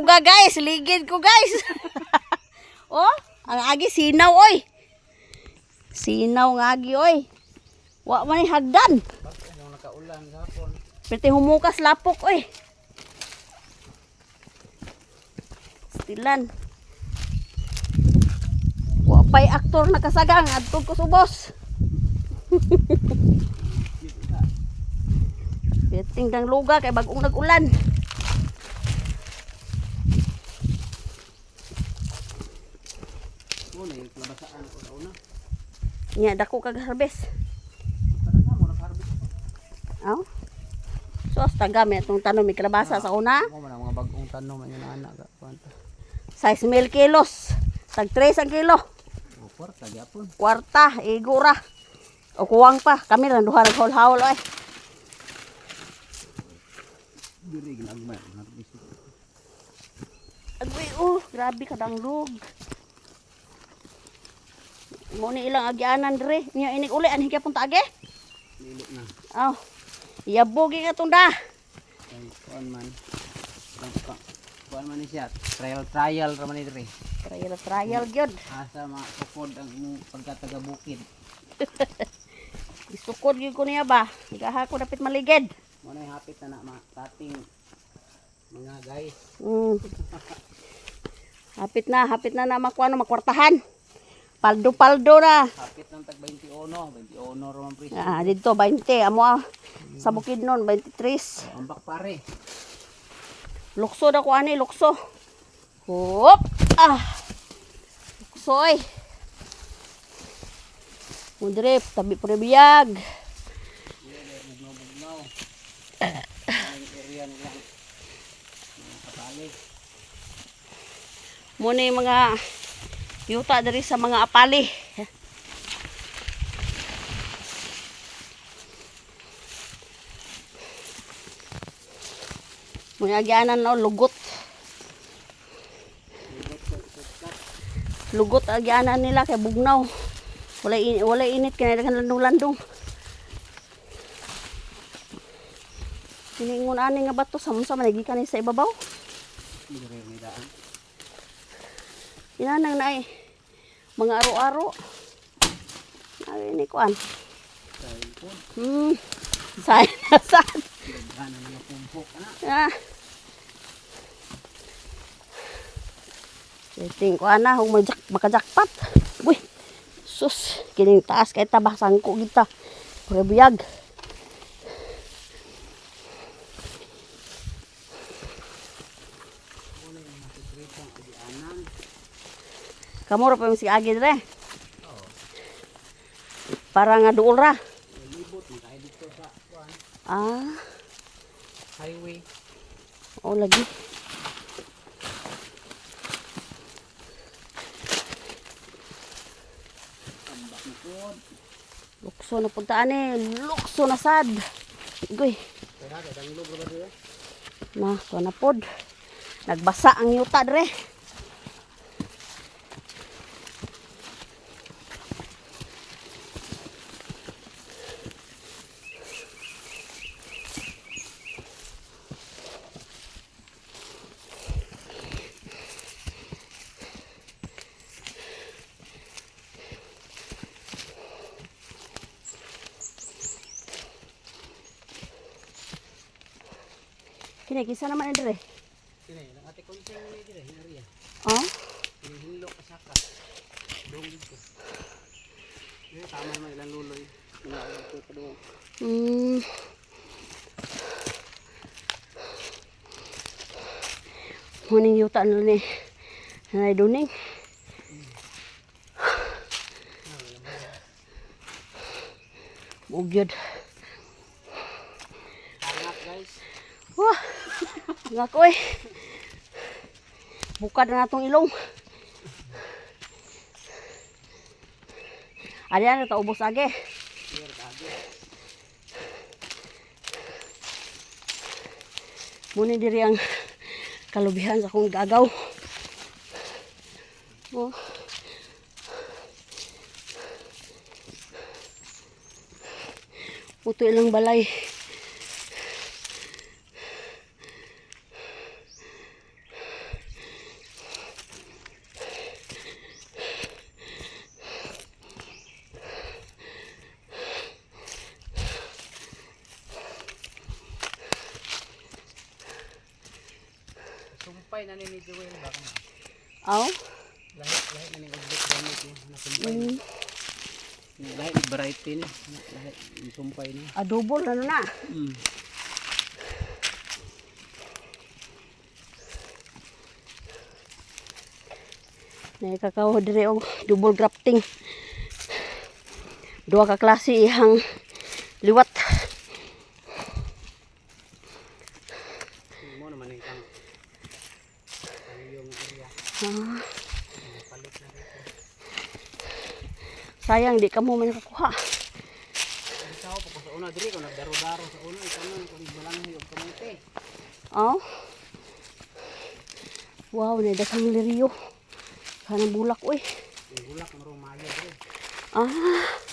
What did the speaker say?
Guys, ligid ko guys. Oh, ang agi sinaw oy. Sinaw ng agi oy. Wa man hagdan. Yung nakaulan gapon. Pwede humukas lapok oy. Stilan. Wa pay aktor nakasagang adtog ko subos. Beting dang luga kay bagong nag-ulan. Muna yung labasaan ko na una. Nya dako kag harvest. Talaga mo nag-harvest ko. Aw. So taga may atong tanom may kalabasa sa una. Mo man ang mga bagong tanom man yung anak ka. Kwanta. 6,000 kilos. Tag 3 ang kilo. O kwarta gyapon. Kwarta, igura. O kuwang pa. Kami lang duha nag-haul-haul oy. Diri ginagmay harvest. Agway, oh, grabe kadanglog. Mo ni ilang agyanan dire. Nya inig uli anhi kay punta age. Lilo na. Aw. Iyabogi ka tunda. Ay kuan man. Kuan man ni siya. Trial ra man ni diri. Trial gyud. Asa makukod ang imong pagkataga bukid. Isukod gyud ko niya ba. Gaha ko dapit maligid. Mo na hapit na tating mga guys. Hapit na makuha no makwartahan. Paldo-paldo na. Hapit ng tag 21 raman pre. Ah, dito 20 amo sa bukid nun 23. Ambak pare. Lukso na ko ani, lukso. Hop! Ah! Lukso ay. Mudrip, tabi po biyag. Bugnaw. Ang area nilang kapali. Muna yung mga yuta dari sa mga apali. Muna agyanan no, lugot. Lugot agyanan nila kay bugnaw. Wala init kaya landong-landong. Siningon ani nga bato sa nagikan sa ibabaw. Inanang na mga aro-aro. Ay ni kuan. Say na sad. Ah. Ting kuan na hung makajakpat. Uy. Sus, kining taas kay tabah sangko kita. Pura biyag. Kamu ra pa si agi dire. Para nga duol ra. Libot makay dito sa kuan. Ah, Highway. oh lagi. Ambak na pod. Lukso na puntaan lukso na sad. Igoy. Kaya dang lubro ba dire? Na, to na pod. Nagbasa ang yuta dire. Kini kisa naman dire. Kini lang ate konseng ni dire hinariya. Oh. Hinlo ka saka. Dong dito. Dire tama man ilang luloy. Ina ko kadung. Muning yuta na ni. Nanay duning. Bugyod. Hangat guys. Wah. Ngakoy. Bukad na natong ilong. Ayan, ito ubos age. Muna diri ang kalubihan sa akong gagaw. Oh. Puto ilang balay. sumpay na ni Joel ba kan. Aw. Lahi na ning udlok gamit niya na sumpay. Mm. Lahi ni variety ni. Lahi ni sumpay ni. Double ano na. Nay kakao dire og double grafting. Dua ka klase ihang liwat. Mo naman ning kang yung area. Ah, Palit na rito. sayang di ka mo man nakakuha. Ikaw pa sa una diri ko nagdaro-daro sa una ikaw man ko balanghi og kamote. Oh. Wow, nay daghang liryo. Kanang bulak oy. Yung bulak maro maayo diri. Ah.